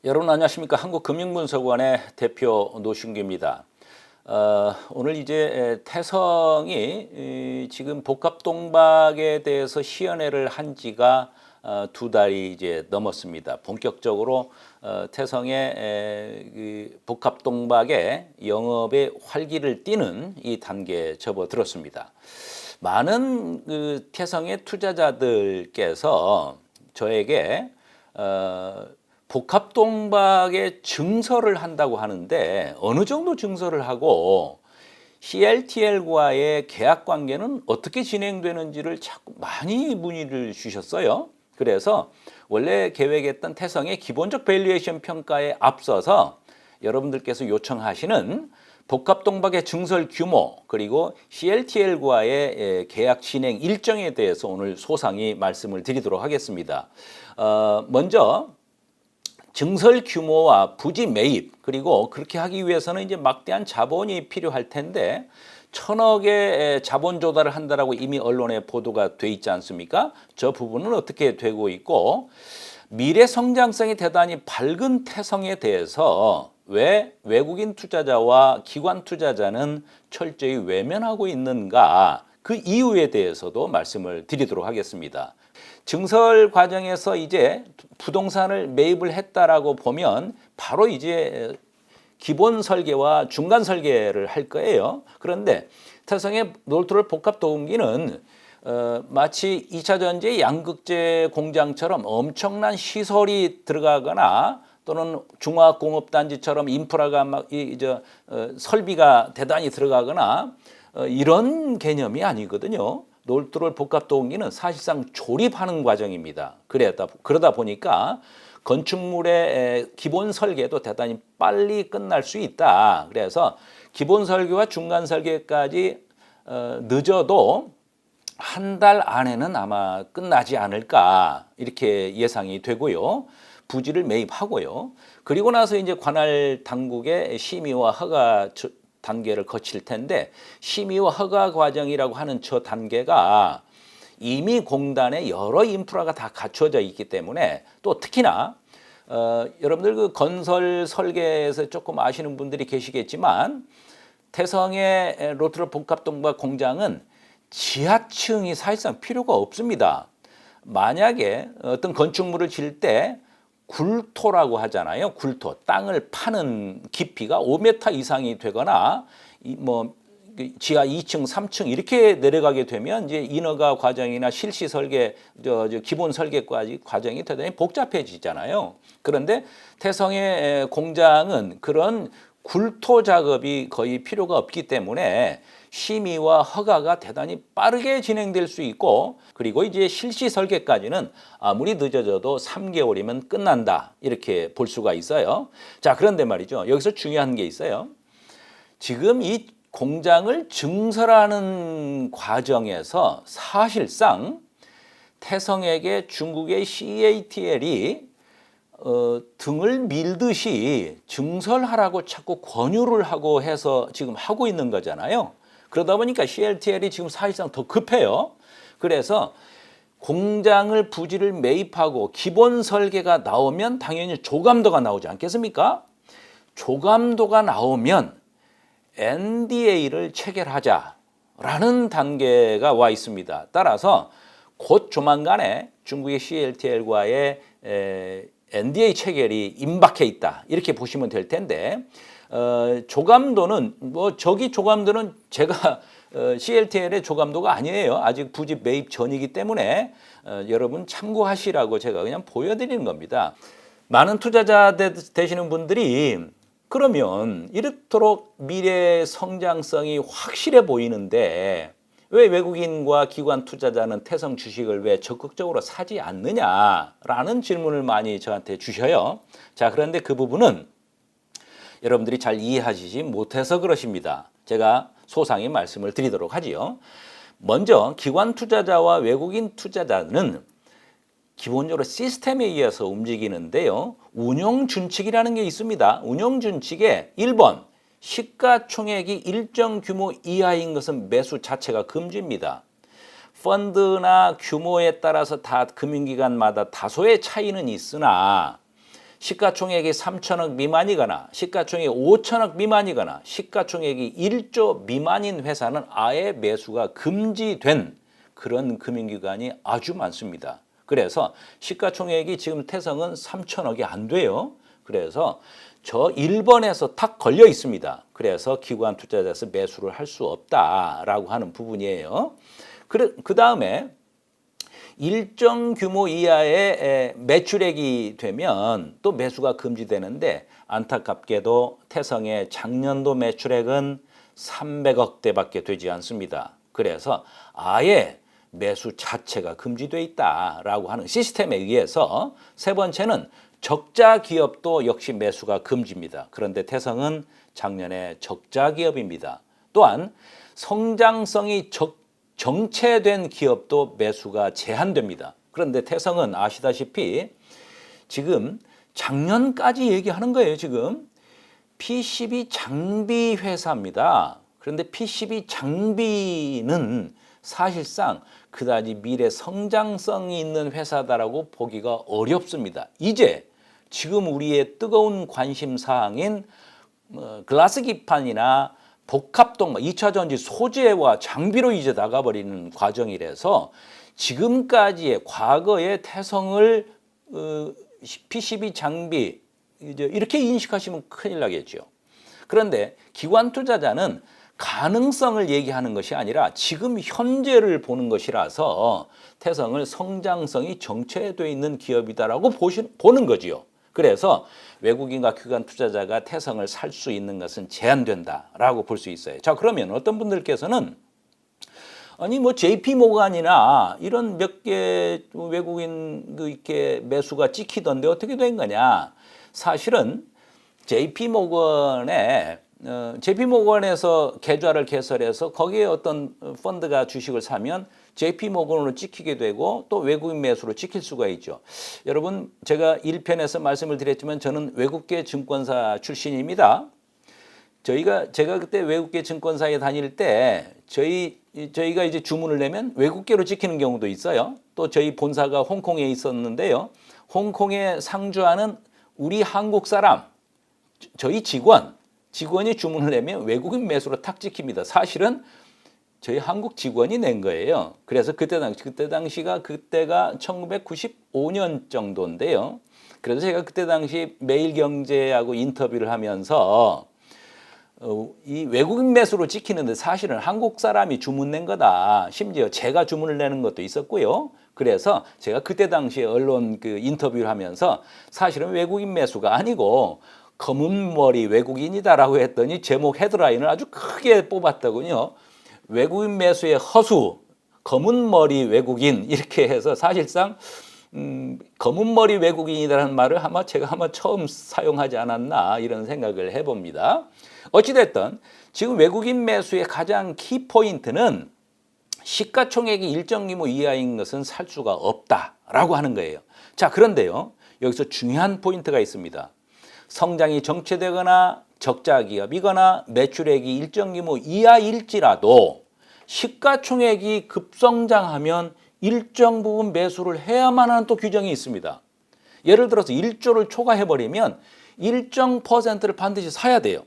여러분 안녕하십니까? 한국금융분석원의 대표 노신규입니다. 오늘 이제 태성이 지금 복합동박에 대해서 시연회를 한 지가 2달이 이제 넘었습니다. 본격적으로 태성의 복합동박의 영업의 활기를 띠는 이 단계에 접어들었습니다. 많은 태성의 투자자들께서 저에게 복합동박에 증설을 한다고 하는데 어느 정도 증설을 하고 CLTL과의 계약 관계는 어떻게 진행되는지를 자꾸 많이 문의를 주셨어요. 그래서 원래 계획했던 태성의 기본적 밸류에이션 평가에 앞서서 여러분들께서 요청하시는 복합동박의 증설 규모 그리고 CLTL과의 계약 진행 일정에 대해서 오늘 소상히 말씀을 드리도록 하겠습니다. 먼저 증설 규모와 부지 매입 그리고 그렇게 하기 위해서는 이제 막대한 자본이 필요할 텐데 1,000억의 자본 조달을 한다라고 이미 언론에 보도가 돼 있지 않습니까? 저 부분은 어떻게 되고 있고 미래 성장성이 대단히 밝은 태성에 대해서 왜 외국인 투자자와 기관 투자자는 철저히 외면하고 있는가 그 이유에 대해서도 말씀을 드리도록 하겠습니다. 증설 과정에서 이제 부동산을 매입을 했다라고 보면 바로 이제 기본 설계와 중간 설계를 할 거예요. 그런데 태성의 놀토럴 복합도금기는 마치 2차 전지 양극재 공장처럼 엄청난 시설이 들어가거나 또는 중화공업단지처럼 인프라가 막 설비가 대단히 들어가거나 이런 개념이 아니거든요. 놀토럴 복합도금기는 사실상 조립하는 과정입니다. 그러다 보니까 건축물의 기본 설계도 대단히 빨리 끝날 수 있다. 그래서 기본 설계와 중간 설계까지 늦어도 한 달 안에는 아마 끝나지 않을까 이렇게 예상이 되고요. 부지를 매입하고요. 그리고 나서 이제 관할 당국의 심의와 허가 단계를 거칠 텐데 심의와 허가 과정이라고 하는 저 단계가 이미 공단에 여러 인프라가 다 갖춰져 있기 때문에 또 특히나 여러분들 그 건설 설계에서 조금 아시는 분들이 계시겠지만 태성의 놀토럴 복합동박 공장은 지하층이 사실상 필요가 없습니다. 만약에 어떤 건축물을 지을 때 굴토라고 하잖아요. 굴토, 땅을 파는 깊이가 5m 이상이 되거나 지하 2층, 3층 이렇게 내려가게 되면 이제 인허가 과정이나 실시 설계, 기본 설계까지 과정이 대단히 복잡해지잖아요. 그런데 태성의 공장은 그런 굴토 작업이 거의 필요가 없기 때문에 심의와 허가가 대단히 빠르게 진행될 수 있고 그리고 이제 실시 설계까지는 아무리 늦어져도 3개월이면 끝난다 이렇게 볼 수가 있어요. 자, 그런데 말이죠. 여기서 중요한 게 있어요. 지금 이 공장을 증설하는 과정에서 사실상 태성에게 중국의 CATL이 등을 밀듯이 증설하라고 자꾸 권유를 하고 해서 지금 하고 있는 거잖아요. 그러다 보니까 CLTL이 지금 사실상 더 급해요. 그래서 공장을 부지를 매입하고 기본 설계가 나오면 당연히 조감도가 나오지 않겠습니까? 조감도가 나오면 NDA를 체결하자라는 단계가 와 있습니다. 따라서 곧 조만간에 중국의 CLTL과의 NDA 체결이 임박해 있다 이렇게 보시면 될 텐데 조감도는 저기 조감도는 제가 CLTL의 조감도가 아니에요. 아직 부지 매입 전이기 때문에 여러분 참고하시라고 제가 그냥 보여드리는 겁니다. 많은 투자자 되시는 분들이 그러면 이렇도록 미래 성장성이 확실해 보이는데 왜 외국인과 기관 투자자는 태성 주식을 왜 적극적으로 사지 않느냐라는 질문을 많이 저한테 주셔요. 자, 그런데 그 부분은 여러분들이 잘 이해하시지 못해서 그러십니다. 제가 소상히 말씀을 드리도록 하지요. 먼저 기관 투자자와 외국인 투자자는 기본적으로 시스템에 의해서 움직이는데요. 운용 준칙이라는 게 있습니다. 운용 준칙에 1번 시가총액이 일정 규모 이하인 것은 매수 자체가 금지입니다. 펀드나 규모에 따라서 다 금융기관마다 다소의 차이는 있으나 시가총액이 3천억 미만이거나 시가총액이 5천억 미만이거나 시가총액이 1조 미만인 회사는 아예 매수가 금지된 그런 금융기관이 아주 많습니다. 그래서 시가총액이 지금 태성은 3천억이 안 돼요. 그래서 저 1번에서 탁 걸려 있습니다. 그래서 기관 투자자에서 매수를 할 수 없다라고 하는 부분이에요. 그 다음에 일정 규모 이하의 매출액이 되면 또 매수가 금지되는데 안타깝게도 태성의 작년도 매출액은 300억대밖에 되지 않습니다. 그래서 아예 매수 자체가 금지되어 있다라고 하는 시스템에 의해서 세 번째는 적자 기업도 역시 매수가 금지입니다. 그런데 태성은 작년에 적자 기업입니다. 또한 성장성이 정체된 기업도 매수가 제한됩니다. 그런데 태성은 아시다시피 지금 작년까지 얘기하는 거예요. 지금 PCB 장비 회사입니다. 그런데 PCB 장비는 사실상 그다지 미래 성장성이 있는 회사다라고 보기가 어렵습니다. 이제 지금 우리의 뜨거운 관심 사항인 글라스 기판이나 복합동마 2차 전지 소재와 장비로 이제 나가버리는 과정이라서 지금까지의 과거의 태성을 PCB 장비 이렇게 인식하시면 큰일 나겠죠. 그런데 기관 투자자는 가능성을 얘기하는 것이 아니라 지금 현재를 보는 것이라서 태성을 성장성이 정체되어 있는 기업이다라고 보는 거지요. 그래서 외국인과 기관 투자자가 태성을 살 수 있는 것은 제한된다라고 볼 수 있어요. 자, 그러면 어떤 분들께서는 아니 뭐 JP 모간이나 이런 몇 개 외국인 이렇게 매수가 찍히던데 어떻게 된 거냐? 사실은 JP 모건에서 계좌를 개설해서 거기에 어떤 펀드가 주식을 사면 JP 모건으로 찍히게 되고 또 외국인 매수로 찍힐 수가 있죠. 여러분 제가 1편에서 말씀을 드렸지만 저는 외국계 증권사 출신입니다. 제가 그때 외국계 증권사에 다닐 때 저희가 이제 주문을 내면 외국계로 찍히는 경우도 있어요. 또 저희 본사가 홍콩에 있었는데요. 홍콩에 상주하는 우리 한국 사람, 저희 직원이 주문을 내면 외국인 매수로 탁 찍힙니다. 사실은 저희 한국 직원이 낸 거예요. 그래서 그때가 1995년 정도인데요. 그래서 제가 그때 당시 매일경제하고 인터뷰를 하면서 이 외국인 매수로 찍히는데 사실은 한국 사람이 주문 낸 거다. 심지어 제가 주문을 내는 것도 있었고요. 그래서 제가 그때 당시에 언론 인터뷰를 하면서 사실은 외국인 매수가 아니고 검은 머리 외국인이다라고 했더니 제목 헤드라인을 아주 크게 뽑았더군요. 외국인 매수의 허수, 검은 머리 외국인 이렇게 해서 사실상 검은 머리 외국인이라는 말을 제가 아마 처음 사용하지 않았나 이런 생각을 해봅니다. 어찌됐든 지금 외국인 매수의 가장 키포인트는 시가총액이 일정 규모 이하인 것은 살 수가 없다라고 하는 거예요. 자, 그런데요. 여기서 중요한 포인트가 있습니다. 성장이 정체되거나 적자 기업이거나 매출액이 일정 규모 이하일지라도 시가총액이 급성장하면 일정 부분 매수를 해야만 하는 또 규정이 있습니다. 예를 들어서 1조를 초과해버리면 일정 퍼센트를 반드시 사야 돼요.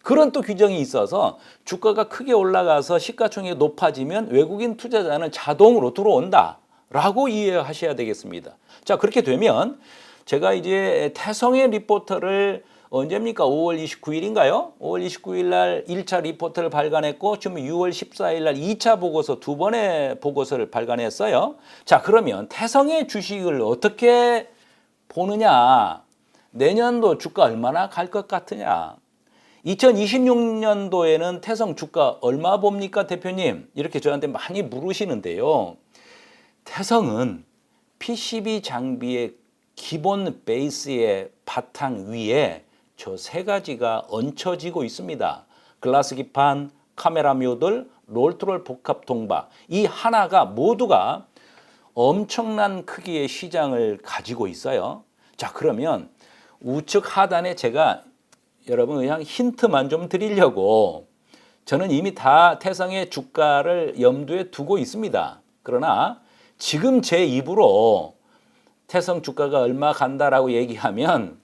그런 또 규정이 있어서 주가가 크게 올라가서 시가총액이 높아지면 외국인 투자자는 자동으로 들어온다라고 이해하셔야 되겠습니다. 자, 그렇게 되면 제가 이제 태성의 리포터를 언제입니까? 5월 29일인가요? 5월 29일 날 1차 리포터를 발간했고 지금 6월 14일 날 2차 보고서 두 번의 보고서를 발간했어요. 자, 그러면 태성의 주식을 어떻게 보느냐? 내년도 주가 얼마나 갈 것 같으냐? 2026년도에는 태성 주가 얼마 봅니까, 대표님? 이렇게 저한테 많이 물으시는데요. 태성은 PCB 장비의 기본 베이스의 바탕 위에 저 세 가지가 얹혀지고 있습니다. 글라스 기판, 카메라 묘들, 롤트롤 복합 동바. 이 하나가 모두가 엄청난 크기의 시장을 가지고 있어요. 자, 그러면 우측 하단에 제가 여러분 그냥 힌트만 좀 드리려고 저는 이미 다 태성의 주가를 염두에 두고 있습니다. 그러나 지금 제 입으로 태성 주가가 얼마 간다라고 얘기하면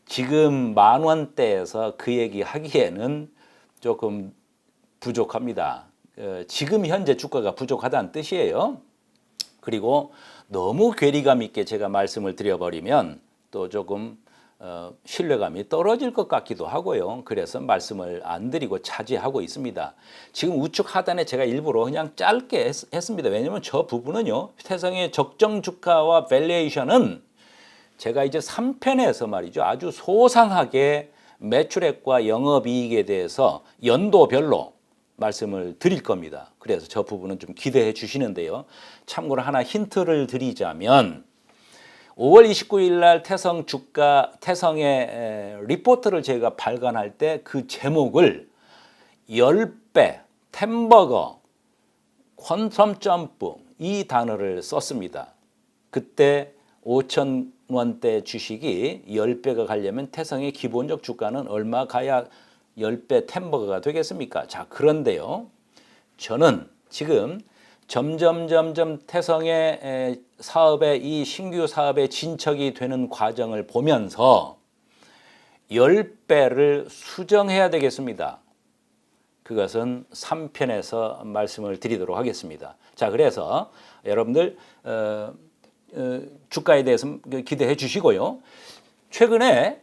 지금 10,000원대에서 그 얘기 하기에는 조금 부족합니다. 지금 현재 주가가 부족하다는 뜻이에요. 그리고 너무 괴리감 있게 제가 말씀을 드려버리면 또 조금 신뢰감이 떨어질 것 같기도 하고요. 그래서 말씀을 안 드리고 차지하고 있습니다. 지금 우측 하단에 제가 일부러 그냥 짧게 했습니다. 왜냐하면 저 부분은요, 태성의 적정 주가와 밸류에이션은 제가 이제 3편에서 말이죠, 아주 소상하게 매출액과 영업이익에 대해서 연도별로 말씀을 드릴 겁니다. 그래서 저 부분은 좀 기대해 주시는데요. 참고로 하나 힌트를 드리자면 5월 29일 날 태성 주가, 태성의 리포트를 제가 발간할 때 그 제목을 10배, 템버거, 퀀텀 점프 이 단어를 썼습니다. 그때 5,000원대 주식이 10배가 가려면 태성의 기본적 주가는 얼마 가야 10배 템버거가 되겠습니까? 자, 그런데요, 저는 지금 점점 태성의 사업의 이 신규 사업에 진척이 되는 과정을 보면서 10배를 수정해야 되겠습니다. 그것은 3편에서 말씀을 드리도록 하겠습니다. 자, 그래서 여러분들 주가에 대해서 기대해 주시고요. 최근에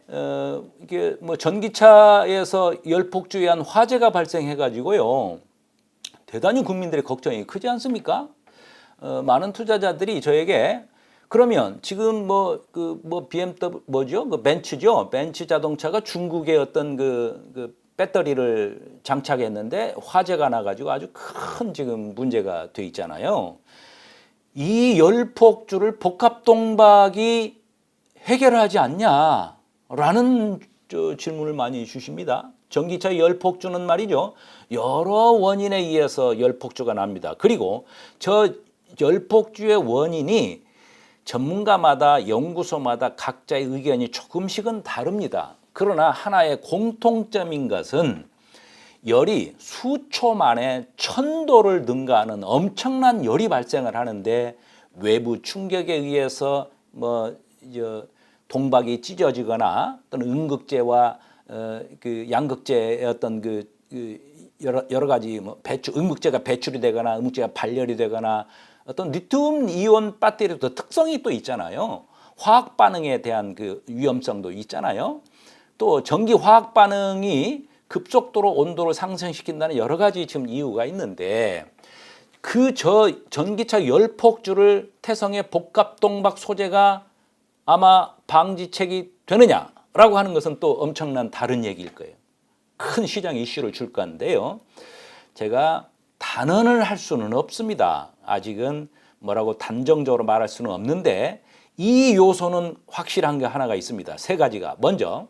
이게 뭐 전기차에서 열폭주에 의한 화재가 발생해 가지고요, 대단히 국민들의 걱정이 크지 않습니까? 많은 투자자들이 저에게 그러면 지금 뭐 BMW 뭐죠? 그 벤츠죠? 벤츠 자동차가 중국의 어떤 그 배터리를 장착했는데 화재가 나가지고 아주 큰 지금 문제가 돼 있잖아요. 이 열폭주를 복합동박이 해결하지 않냐라는 질문을 많이 주십니다. 전기차 열폭주는 말이죠, 여러 원인에 의해서 열폭주가 납니다. 그리고 저 열폭주의 원인이 전문가마다 연구소마다 각자의 의견이 조금씩은 다릅니다. 그러나 하나의 공통점인 것은 열이 수초 만에 1000도를 능가하는 엄청난 열이 발생을 하는데 외부 충격에 의해서 동박이 찢어지거나 또는 음극재와 그 양극재의 어떤 여러 가지 음극재가 배출이 되거나 음극재가 발열이 되거나 어떤 리튬 이온 배터리도 특성이 또 있잖아요. 화학 반응에 대한 그 위험성도 있잖아요. 또 전기 화학 반응이 급속도로 온도를 상승시킨다는 여러 가지 지금 이유가 있는데 전기차 열폭주를 태성의 복합동박 소재가 아마 방지책이 되느냐라고 하는 것은 또 엄청난 다른 얘기일 거예요. 큰 시장 이슈를 줄 건데요. 제가 단언을 할 수는 없습니다. 아직은 뭐라고 단정적으로 말할 수는 없는데 이 요소는 확실한 게 하나가 있습니다. 3가지가. 먼저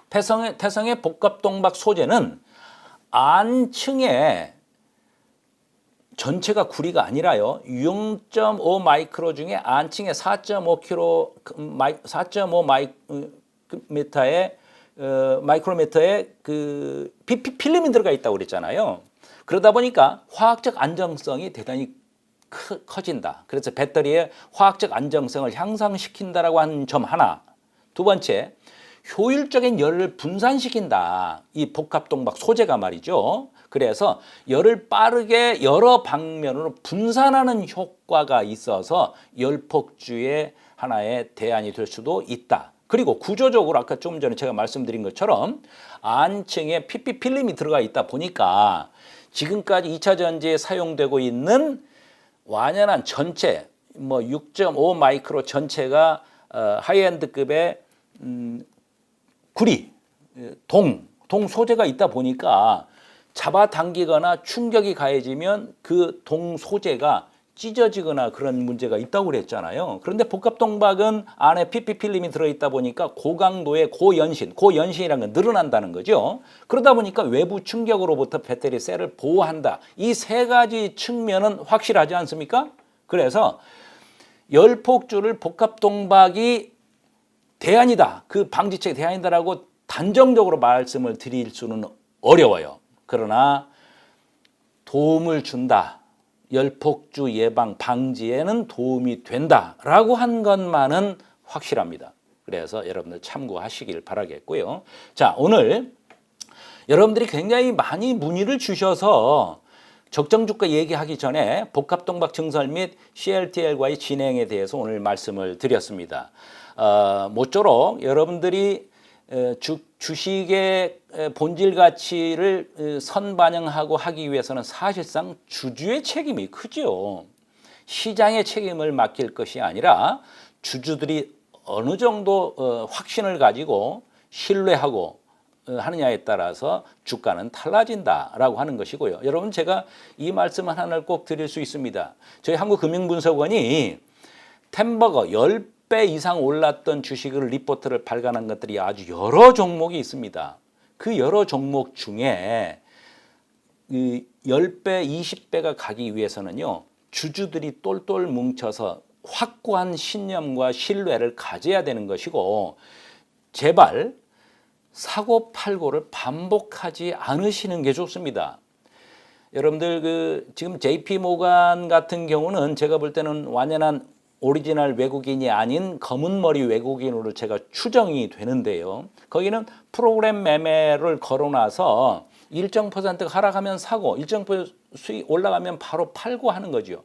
태성의 복합동박 소재는 안층에 전체가 구리가 아니라요, 0.5 마이크로 중에 안층에 4.5 마이크로미터의 그 필름이 들어가 있다고 그랬잖아요. 그러다 보니까 화학적 안정성이 대단히 커진다. 그래서 배터리의 화학적 안정성을 향상시킨다라고 하는 점 하나. 두 번째, 효율적인 열을 분산시킨다. 이 복합동박 소재가 말이죠. 그래서 열을 빠르게 여러 방면으로 분산하는 효과가 있어서 열폭주의 하나의 대안이 될 수도 있다. 그리고 구조적으로 아까 좀 전에 제가 말씀드린 것처럼 안층에 PP 필름이 들어가 있다 보니까 지금까지 2차 전지에 사용되고 있는 완연한 전체 6.5 마이크로 전체가 하이엔드급의 구리, 동 소재가 있다 보니까 잡아당기거나 충격이 가해지면 그 동 소재가 찢어지거나 그런 문제가 있다고 그랬잖아요. 그런데 복합동박은 안에 PP 필름이 들어있다 보니까 고강도의 고연신이라는 건 늘어난다는 거죠. 그러다 보니까 외부 충격으로부터 배터리 셀을 보호한다. 이 3가지 측면은 확실하지 않습니까? 그래서 열폭주를 복합동박이 대안이다, 그 방지책 대안이다라고 단정적으로 말씀을 드릴 수는 어려워요. 그러나 도움을 준다, 열폭주 예방 방지에는 도움이 된다라고 한 것만은 확실합니다. 그래서 여러분들 참고하시길 바라겠고요. 자, 오늘 여러분들이 굉장히 많이 문의를 주셔서 적정주가 얘기하기 전에 복합동박 증설 및 CLTL과의 진행에 대해서 오늘 말씀을 드렸습니다. 모쪼록 여러분들이 주식의 본질 가치를 선반영하고 하기 위해서는 사실상 주주의 책임이 크죠. 시장의 책임을 맡길 것이 아니라 주주들이 어느 정도 확신을 가지고 신뢰하고 하느냐에 따라서 주가는 달라진다라고 하는 것이고요. 여러분, 제가 이 말씀 하나를 꼭 드릴 수 있습니다. 저희 한국금융분석원이 템버거 10배 이상 올랐던 주식을 리포트를 발간한 것들이 아주 여러 종목이 있습니다. 그 여러 종목 중에 10배, 20배가 가기 위해서는요, 주주들이 똘똘 뭉쳐서 확고한 신념과 신뢰를 가져야 되는 것이고, 제발 사고 팔고를 반복하지 않으시는 게 좋습니다. 여러분들 지금 JP 모간 같은 경우는 제가 볼 때는 완연한 오리지널 외국인이 아닌 검은 머리 외국인으로 제가 추정이 되는데요. 거기는 프로그램 매매를 걸어놔서 일정 퍼센트가 하락하면 사고 일정 수익 올라가면 바로 팔고 하는 거죠.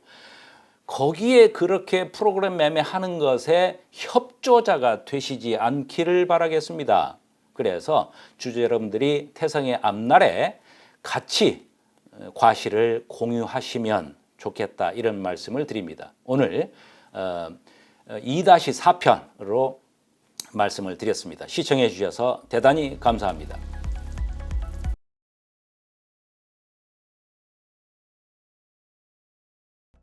거기에 그렇게 프로그램 매매하는 것에 협조자가 되시지 않기를 바라겠습니다. 그래서 주주 여러분들이 태성의 앞날에 같이 과실을 공유하시면 좋겠다, 이런 말씀을 드립니다. 오늘 2-4편으로 말씀을 드렸습니다. 시청해 주셔서 대단히 감사합니다.